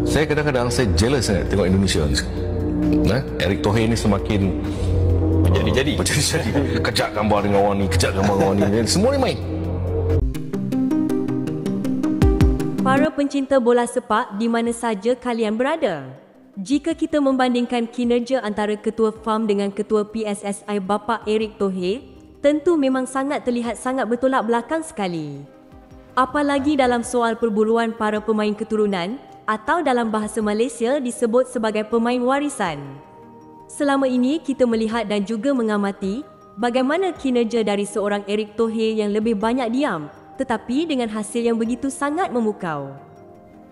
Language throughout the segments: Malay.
Saya kadang-kadang jealous sangat tengok Indonesia ni. Erick Thohir ni semakin menjadi-jadi. Kejap gambar dengan orang ni, kejap gambar dengan orang ni. Semua ni main. Para pencinta bola sepak di mana saja kalian berada. Jika kita membandingkan kinerja antara Ketua FAM dengan Ketua PSSI Bapa Erick Thohir, tentu memang sangat terlihat sangat bertolak belakang sekali. Apalagi dalam soal perburuan para pemain keturunan atau dalam bahasa Malaysia disebut sebagai pemain warisan. Selama ini kita melihat dan juga mengamati bagaimana kinerja dari seorang Erick Thohir yang lebih banyak diam tetapi dengan hasil yang begitu sangat memukau.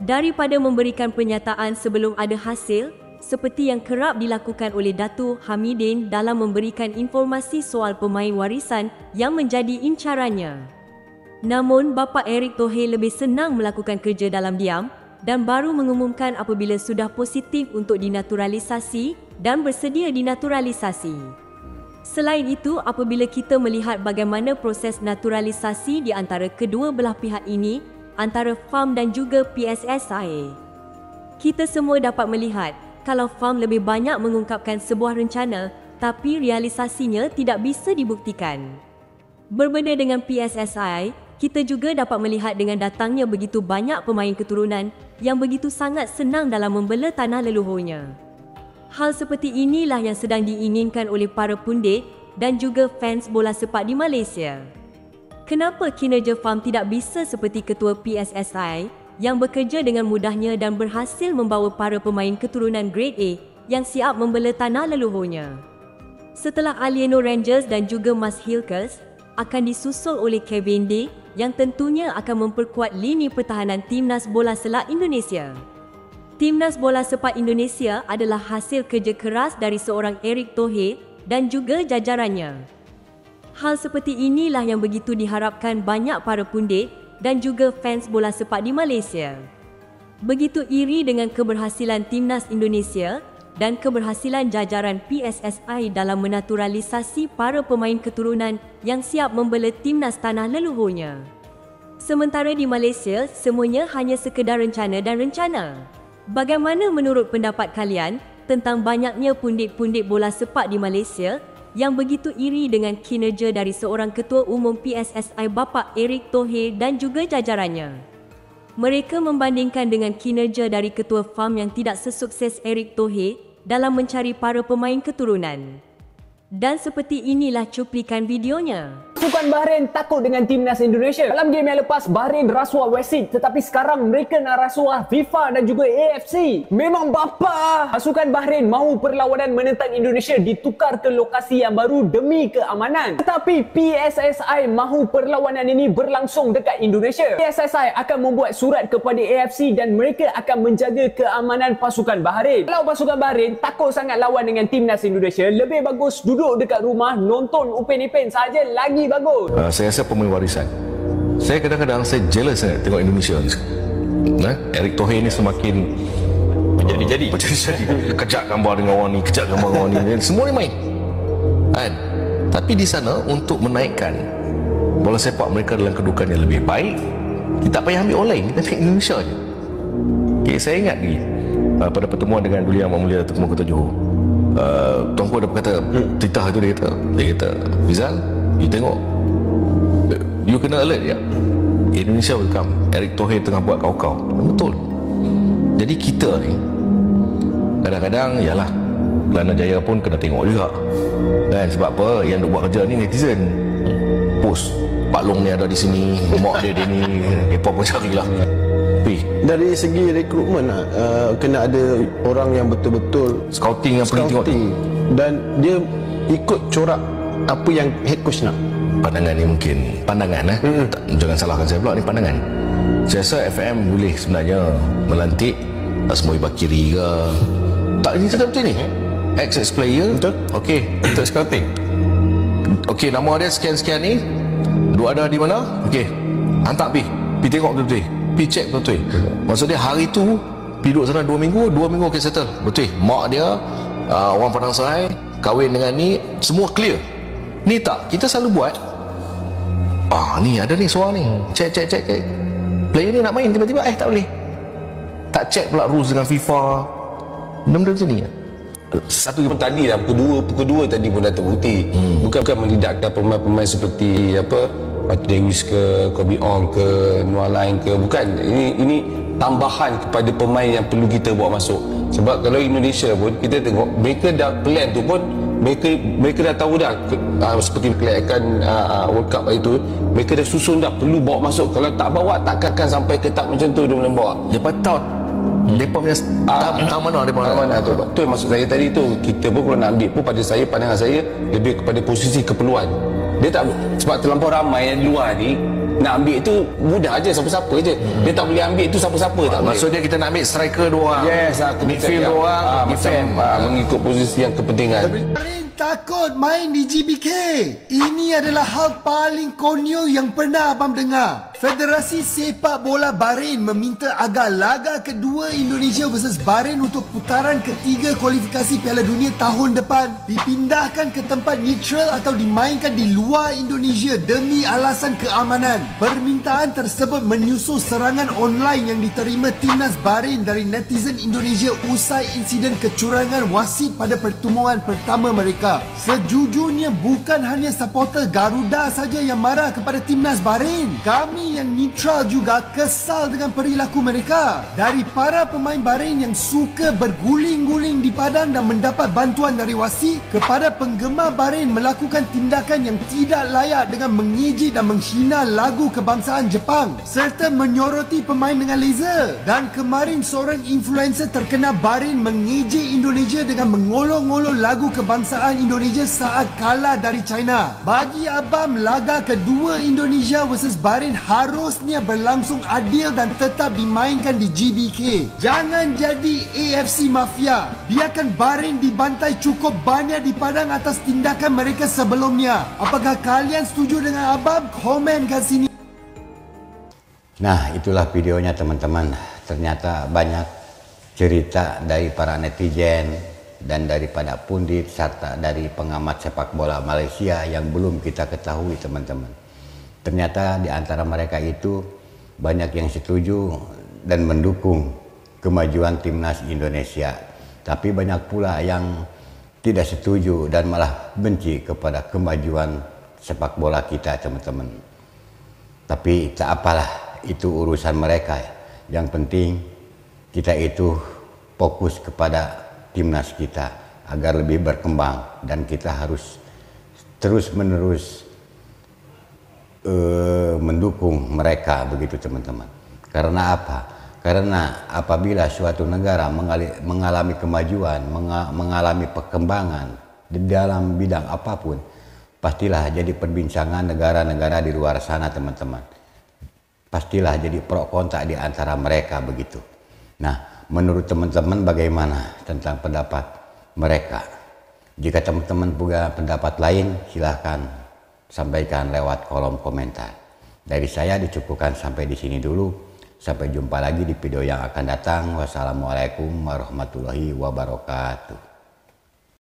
Daripada memberikan pernyataan sebelum ada hasil, seperti yang kerap dilakukan oleh Datuk Hamidin dalam memberikan informasi soal pemain warisan yang menjadi incarannya. Namun, Bapa Erick Thohir lebih senang melakukan kerja dalam diam dan baru mengumumkan apabila sudah positif untuk dinaturalisasi dan bersedia dinaturalisasi. Selain itu, apabila kita melihat bagaimana proses naturalisasi di antara kedua belah pihak ini, antara FAM dan juga PSSI, kita semua dapat melihat kalau FAM lebih banyak mengungkapkan sebuah rencana tapi realisasinya tidak bisa dibuktikan. Berbeza dengan PSSI, kita juga dapat melihat dengan datangnya begitu banyak pemain keturunan yang begitu sangat senang dalam membela tanah leluhurnya. Hal seperti inilah yang sedang diinginkan oleh para pundit dan juga fans bola sepak di Malaysia. Kenapa kinerja FAM tidak bisa seperti Ketua PSSI yang bekerja dengan mudahnya dan berhasil membawa para pemain keturunan Grade A yang siap membela tanah leluhurnya? Setelah Aliano Rangers dan juga Mas Hilkers, akan disusul oleh Kevin Day yang tentunya akan memperkuat lini pertahanan Timnas Bola Selak Indonesia. Timnas Bola Sepak Indonesia adalah hasil kerja keras dari seorang Erick Thohir dan juga jajarannya. Hal seperti inilah yang begitu diharapkan banyak para pundit dan juga fans bola sepak di Malaysia. Begitu iri dengan keberhasilan Timnas Indonesia dan keberhasilan jajaran PSSI dalam menaturalisasi para pemain keturunan yang siap membela Timnas tanah leluhurnya. Sementara di Malaysia, semuanya hanya sekedar rencana dan rencana. Bagaimana menurut pendapat kalian tentang banyaknya pundit-pundit bola sepak di Malaysia yang begitu iri dengan kinerja dari seorang Ketua Umum PSSI Bapa Erick Thohir dan juga jajarannya? Mereka membandingkan dengan kinerja dari Ketua FAM yang tidak sesukses Erick Thohir dalam mencari para pemain keturunan. Dan seperti inilah cuplikan videonya. Pasukan Bahrain takut dengan Timnas Indonesia. Dalam game yang lepas, Bahrain rasuah West End, tetapi sekarang mereka nak rasuah FIFA dan juga AFC. Memang bapa. Pasukan Bahrain mahu perlawanan menentang Indonesia ditukar ke lokasi yang baru demi keamanan. Tetapi PSSI mahu perlawanan ini berlangsung dekat Indonesia. PSSI akan membuat surat kepada AFC dan mereka akan menjaga keamanan pasukan Bahrain. Kalau pasukan Bahrain takut sangat lawan dengan Timnas Indonesia, lebih bagus duduk dekat rumah nonton Upen Ipen saja lagi bagus. Saya rasa pemain warisan. Saya kadang-kadang jealous sangat tengok Indonesia ni. Erick Thohir ni semakin menjadi-jadi. Kejap gambar dengan orang ni, kejap gambar dengan orang ni. Semua ni main. Tapi di sana untuk menaikkan bola sepak mereka dalam kedudukan yang lebih baik, kita tak payah ambil orang lain, kita ambil Indonesia je. Okay, saya ingat lagi pada pertemuan dengan Duli Yang Mulia Tengku Kota Johor, Tuanku ada berkata, titah tu dia kata, Rizal, you tengok, you kena alert ya, Indonesia will come. Erick Thohir tengah buat kau-kau. Betul. Jadi kita ni kadang-kadang yalah, Kelana Jaya pun kena tengok juga kan. Sebab apa? Yang duk buat kerja ni netizen post Pak Long ni ada di sini, mak dia ni, mereka pun carilah. Dari segi rekrutmen, kena ada orang yang betul-betul scouting yang pergi tengok dan dia ikut corak apa yang head coach nak. Pandangan ni mungkin pandangan jangan salahkan saya pula, ni pandangan. Saya rasa FM boleh sebenarnya melantik Asmoi Bakiri ke, tak, ini cakap betul ni, ex player betul, okey, untuk scouting, okey, nama dia sekian-sekian ni, dua ada di mana, okey, hantar pergi tengok betul-betul, pergi check betul-betul. Maksudnya hari tu pergi duduk sana 2 minggu okey, settle betul, mak dia orang Padang Serai, kahwin dengan ni, semua clear. Ni tak, kita selalu buat, ni ada ni suara ni, cek player ni nak main, tiba-tiba tak boleh. tak check pula rules dengan FIFA. Benda-benda macam ni. Satu pun tadi lah pukul 2 tadi pun dah terbukti. Bukan melidakkan pemain-pemain seperti apa Pat Davis ke, Kobe Ong ke, Noah Lain ke, bukan. Ini tambahan kepada pemain yang perlu kita bawa masuk. Sebab kalau Indonesia pun kita tengok mereka dah plan tu pun mereka dah tahu dah seperti kelayakan World Cup itu mereka dah susun dah perlu bawa masuk. Kalau tak bawa takkan sampai ke tahap macam tu dia boleh bawa. Dia tahu depa punya tahap mana depa mana tu. Tu yang maksud saya tadi tu, kita pun kalau nak ambil pun pada saya, pandangan saya lebih kepada posisi keperluan. Dia tak, sebab terlampau ramai yang di luar ni nak ambil tu mudah aja, siapa-siapa je. Dia tak boleh ambil tu siapa-siapa tak boleh. Maksudnya kita nak ambil striker 2 orang. Yes, midfield 2 orang, defend mengikut posisi yang kepentingan. Takut main di GBK. Ini adalah hal paling konyol yang pernah abang dengar. Federasi Sepak Bola Bahrain meminta agar laga kedua Indonesia versus Bahrain untuk putaran ketiga kualifikasi Piala Dunia tahun depan dipindahkan ke tempat neutral atau dimainkan di luar Indonesia demi alasan keamanan. Permintaan tersebut menyusul serangan online yang diterima timnas Bahrain dari netizen Indonesia usai insiden kecurangan wasit pada pertemuan pertama mereka. Sejujurnya bukan hanya supporter Garuda saja yang marah kepada timnas Bahrain. Kami yang neutral juga kesal dengan perilaku mereka. Dari para pemain Bahrain yang suka berguling-guling di padang dan mendapat bantuan dari wasit, kepada penggemar Bahrain melakukan tindakan yang tidak layak dengan mengejek dan menghina lagu kebangsaan Jepang serta menyoroti pemain dengan laser. Dan kemarin seorang influencer terkenal Bahrain mengejek Indonesia dengan mengolok-olok lagu kebangsaan Indonesia saat kalah dari China. Bagi abang, laga kedua Indonesia versus Bahrain harusnya berlangsung adil dan tetap dimainkan di GBK. Jangan jadi AFC Mafia. Biarkan Bahrain dibantai cukup banyak di padang atas tindakan mereka sebelumnya. Apakah kalian setuju dengan abang? Komen kat sini. Nah, itulah videonya teman-teman. Ternyata banyak cerita dari para netizen dan daripada pundit serta dari pengamat sepak bola Malaysia yang belum kita ketahui teman-teman. Ternyata di antara mereka itu banyak yang setuju dan mendukung kemajuan timnas Indonesia. Tapi banyak pula yang tidak setuju dan malah benci kepada kemajuan sepak bola kita teman-teman. Tapi tak apalah, itu urusan mereka. Yang penting kita itu fokus kepada timnas kita agar lebih berkembang, dan kita harus terus-menerus mendukung mereka begitu teman-teman. Karena apa? Karena apabila suatu negara mengalami kemajuan, mengalami perkembangan di dalam bidang apapun, pastilah jadi perbincangan negara-negara di luar sana teman-teman. Pastilah jadi pro kontra di antara mereka begitu. Nah, menurut teman-teman bagaimana tentang pendapat mereka? Jika teman-teman punya pendapat lain, silahkan sampaikan lewat kolom komentar. Dari saya dicukupkan sampai di sini dulu. Sampai jumpa lagi di video yang akan datang. Wassalamualaikum warahmatullahi wabarakatuh.